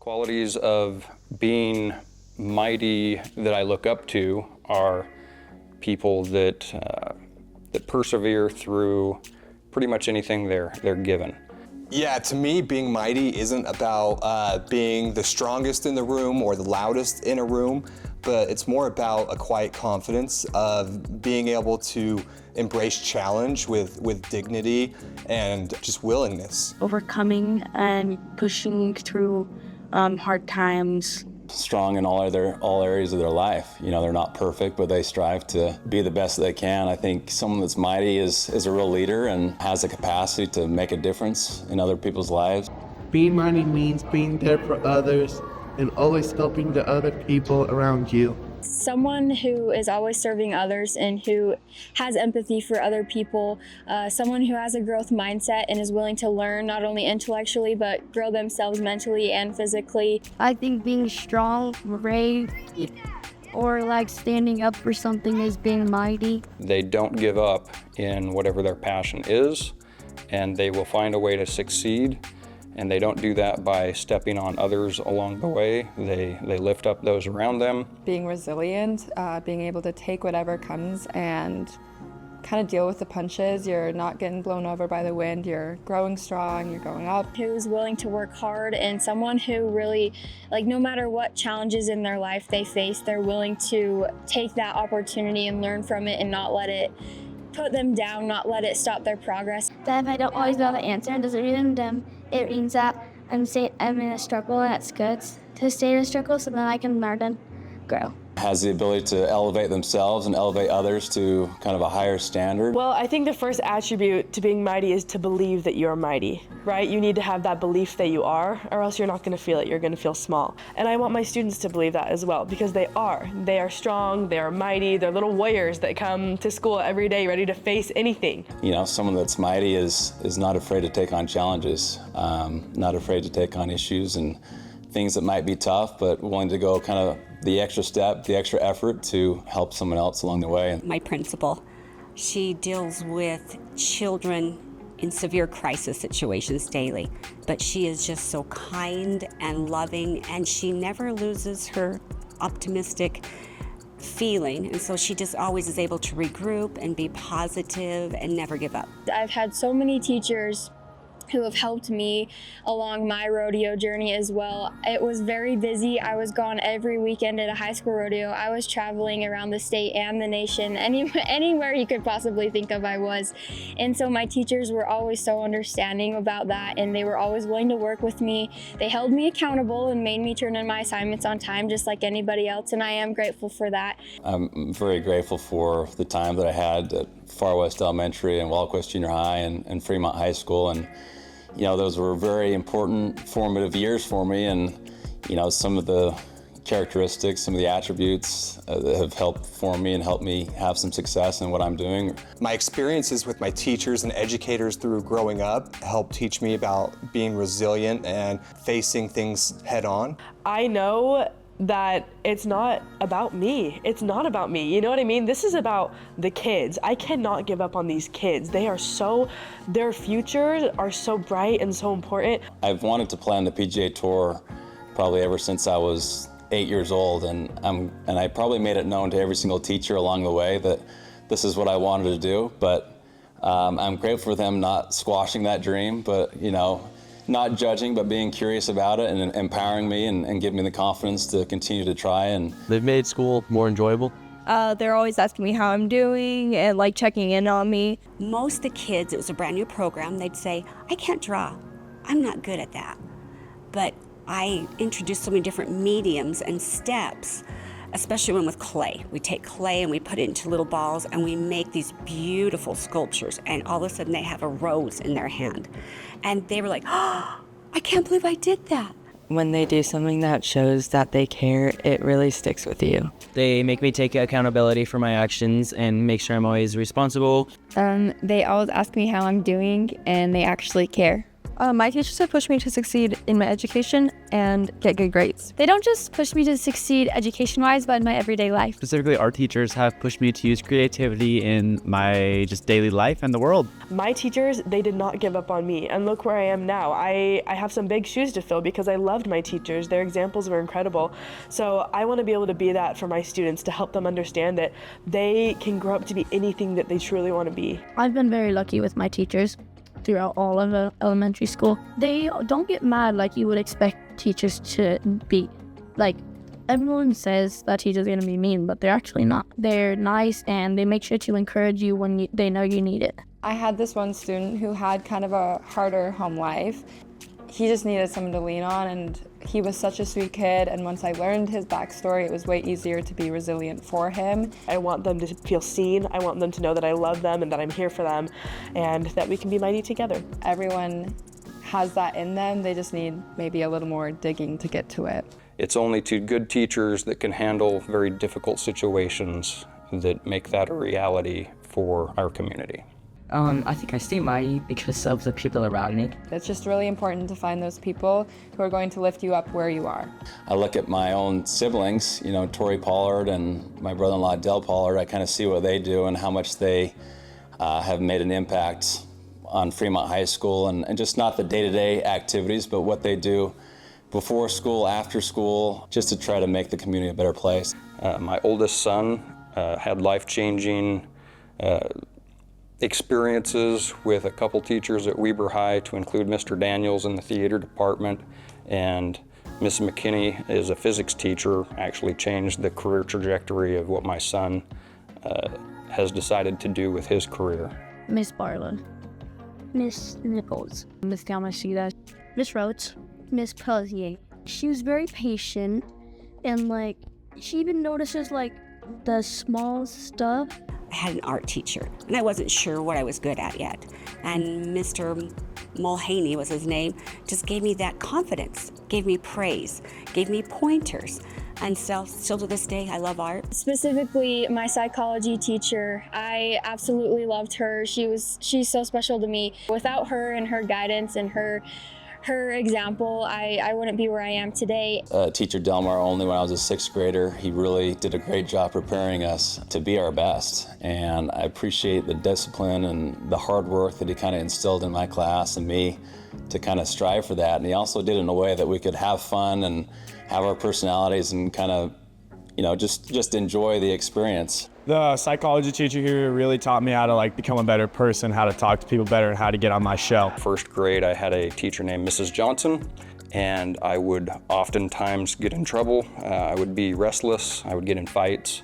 Qualities of being mighty that I look up to are people that persevere through pretty much anything they're given. Yeah, to me, being mighty isn't about being the strongest in the room or the loudest in a room, but it's more about a quiet confidence of being able to embrace challenge with dignity and just willingness. Overcoming and pushing through hard times. Strong in all areas of their life. You know, they're not perfect, but they strive to be the best that they can. I think someone that's mighty is a real leader and has the capacity to make a difference in other people's lives. Being mighty means being there for others and always helping the other people around you. Someone who is always serving others and who has empathy for other people, someone who has a growth mindset and is willing to learn not only intellectually but grow themselves mentally and physically. I think being strong, brave, or like standing up for something is being mighty. They don't give up in whatever their passion is, and they will find a way to succeed. And they don't do that by stepping on others along the way. They lift up those around them. Being resilient, being able to take whatever comes and kind of deal with the punches. You're not getting blown over by the wind. You're growing strong, you're going up. Who's willing to work hard, and someone who really, like, no matter what challenges in their life they face, they're willing to take that opportunity and learn from it and not let it put them down, not let it stop their progress. Then if I don't always know the answer, it doesn't mean them. It means that I'm in a struggle, and it's good to stay in a struggle so then I can learn and grow. Has the ability to elevate themselves and elevate others to kind of a higher standard. Well, I think the first attribute to being mighty is to believe that you're mighty, right? You need to have that belief that you are, or else you're not going to feel it. You're going to feel small. And I want my students to believe that as well, because they are. They are strong, they are mighty, they're little warriors that come to school every day ready to face anything. You know, someone that's mighty is not afraid to take on challenges, not afraid to take on issues and things that might be tough, but willing to go kind of the extra step, the extra effort to help someone else along the way. My principal, she deals with children in severe crisis situations daily, but she is just so kind and loving, and she never loses her optimistic feeling, and so she just always is able to regroup and be positive and never give up. I've had so many teachers who have helped me along my rodeo journey as well. It was very busy. I was gone every weekend at a high school rodeo. I was traveling around the state and the nation. Anywhere you could possibly think of, I was. And so my teachers were always so understanding about that, and they were always willing to work with me. They held me accountable and made me turn in my assignments on time just like anybody else, and I am grateful for that. I'm very grateful for the time that I had at Far West Elementary and Wildquest Junior High and Fremont High School, and you know, those were very important formative years for me, and you know, some of the characteristics, some of the attributes that have helped form me and helped me have some success in what I'm doing. My experiences with my teachers and educators through growing up helped teach me about being resilient and facing things head on. I know that it's not about me. It's not about me. You know what I mean? This is about the kids. I cannot give up on these kids. Their futures are so bright and so important. I've wanted to play on the PGA Tour probably ever since I was 8 years old, and I probably made it known to every single teacher along the way that this is what I wanted to do, but I'm grateful for them not squashing that dream, but you know, not judging, but being curious about it and empowering me and giving me the confidence to continue to try. And they've made school more enjoyable. They're always asking me how I'm doing and like checking in on me. Most of the kids, it was a brand new program, they'd say, I can't draw. I'm not good at that. But I introduced so many different mediums and steps, especially when with clay. We take clay and we put it into little balls and we make these beautiful sculptures, and all of a sudden they have a rose in their hand. And they were like, oh, I can't believe I did that. When they do something that shows that they care, it really sticks with you. They make me take accountability for my actions and make sure I'm always responsible. They always ask me how I'm doing, and they actually care. My teachers have pushed me to succeed in my education and get good grades. They don't just push me to succeed education-wise, but in my everyday life. Specifically, our teachers have pushed me to use creativity in my just daily life and the world. My teachers, they did not give up on me, and look where I am now. I have some big shoes to fill because I loved my teachers. Their examples were incredible. So I want to be able to be that for my students, to help them understand that they can grow up to be anything that they truly want to be. I've been very lucky with my teachers throughout all of elementary school. They don't get mad like you would expect teachers to be. Like, everyone says that teachers are going to be mean, but they're actually not. They're nice, and they make sure to encourage you when they know you need it. I had this one student who had kind of a harder home life. He just needed someone to lean on, and he was such a sweet kid, and once I learned his backstory, it was way easier to be resilient for him. I want them to feel seen. I want them to know that I love them and that I'm here for them, and that we can be mighty together. Everyone has that in them. They just need maybe a little more digging to get to it. It's only to good teachers that can handle very difficult situations that make that a reality for our community. I think I stay mighty because of the people around me. It's just really important to find those people who are going to lift you up where you are. I look at my own siblings, you know, Tori Pollard and my brother-in-law Del Pollard. I kind of see what they do and how much they have made an impact on Fremont High School, and just not the day-to-day activities, but what they do before school, after school, just to try to make the community a better place. My oldest son had life-changing experiences with a couple teachers at Weber High, to include Mr. Daniels in the theater department, and Miss McKinney is a physics teacher, actually changed the career trajectory of what my son has decided to do with his career. Miss Barlow. Miss Nichols. Miss Yamashita. Miss Rhodes. Miss Pellier. She was very patient, and she even notices the small stuff. I had an art teacher, and I wasn't sure what I was good at yet. And Mr. Mulhaney was his name, just gave me that confidence, gave me praise, gave me pointers. And still to this day, I love art. Specifically, my psychology teacher, I absolutely loved her. She's so special to me. Without her and her guidance and her example, I wouldn't be where I am today. Teacher Delmar Only, when I was a sixth grader, he really did a great job preparing us to be our best. And I appreciate the discipline and the hard work that he kind of instilled in my class and me to kind of strive for that. And he also did it in a way that we could have fun and have our personalities and kind of, you know, just enjoy the experience. The psychology teacher here really taught me how to become a better person, how to talk to people better, and how to get on my show. First grade, I had a teacher named Mrs. Johnson, and I would oftentimes get in trouble. I would be restless, I would get in fights,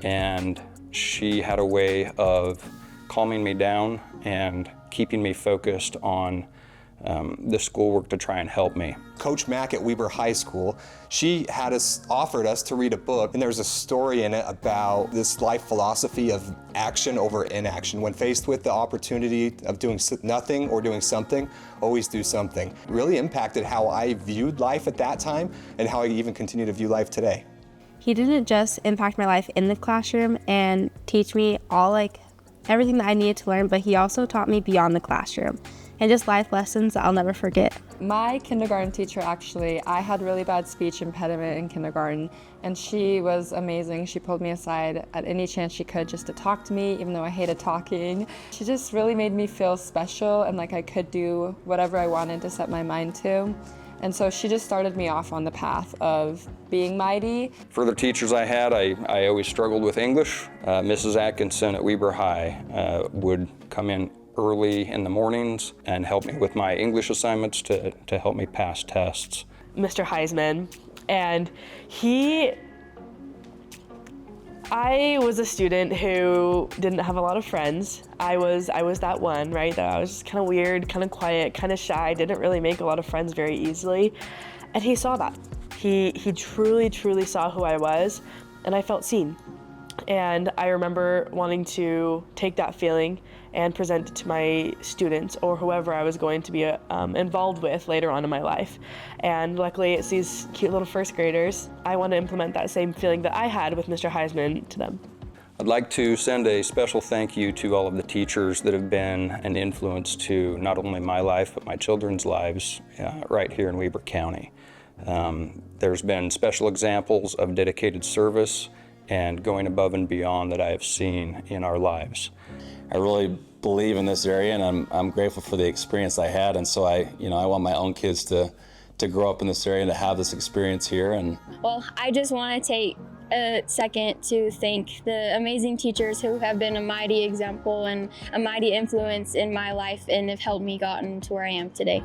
and she had a way of calming me down and keeping me focused on the schoolwork to try and help me. Coach Mack at Weber High School, she had offered us to read a book, and there's a story in it about this life philosophy of action over inaction. When faced with the opportunity of doing nothing or doing something, always do something. Really impacted how I viewed life at that time and how I even continue to view life today. He didn't just impact my life in the classroom and teach me all everything that I needed to learn, but he also taught me beyond the classroom and just life lessons that I'll never forget. My kindergarten teacher, actually, I had really bad speech impediment in kindergarten, and she was amazing. She pulled me aside at any chance she could just to talk to me, even though I hated talking. She just really made me feel special and like I could do whatever I wanted to set my mind to. And so she just started me off on the path of being mighty. Further teachers I had, I always struggled with English. Mrs. Atkinson at Weber High would come in early in the mornings and help me with my English assignments to help me pass tests. Mr. Heisman, and I was a student who didn't have a lot of friends. I was that one, right? That I was just kind of weird, kind of quiet, kind of shy, didn't really make a lot of friends very easily. And he saw that. He truly, truly saw who I was, and I felt seen. And I remember wanting to take that feeling and present it to my students or whoever I was going to be involved with later on in my life. And luckily it's these cute little first graders. I want to implement that same feeling that I had with Mr. Heisman to them. I'd like to send a special thank you to all of the teachers that have been an influence to not only my life, but my children's lives right here in Weber County. There's been special examples of dedicated service and going above and beyond that I have seen in our lives. I really believe in this area, and I'm grateful for the experience I had, and so I want my own kids to grow up in this area and to have this experience here. And well, I just want to take a second to thank the amazing teachers who have been a mighty example and a mighty influence in my life and have helped me gotten to where I am today.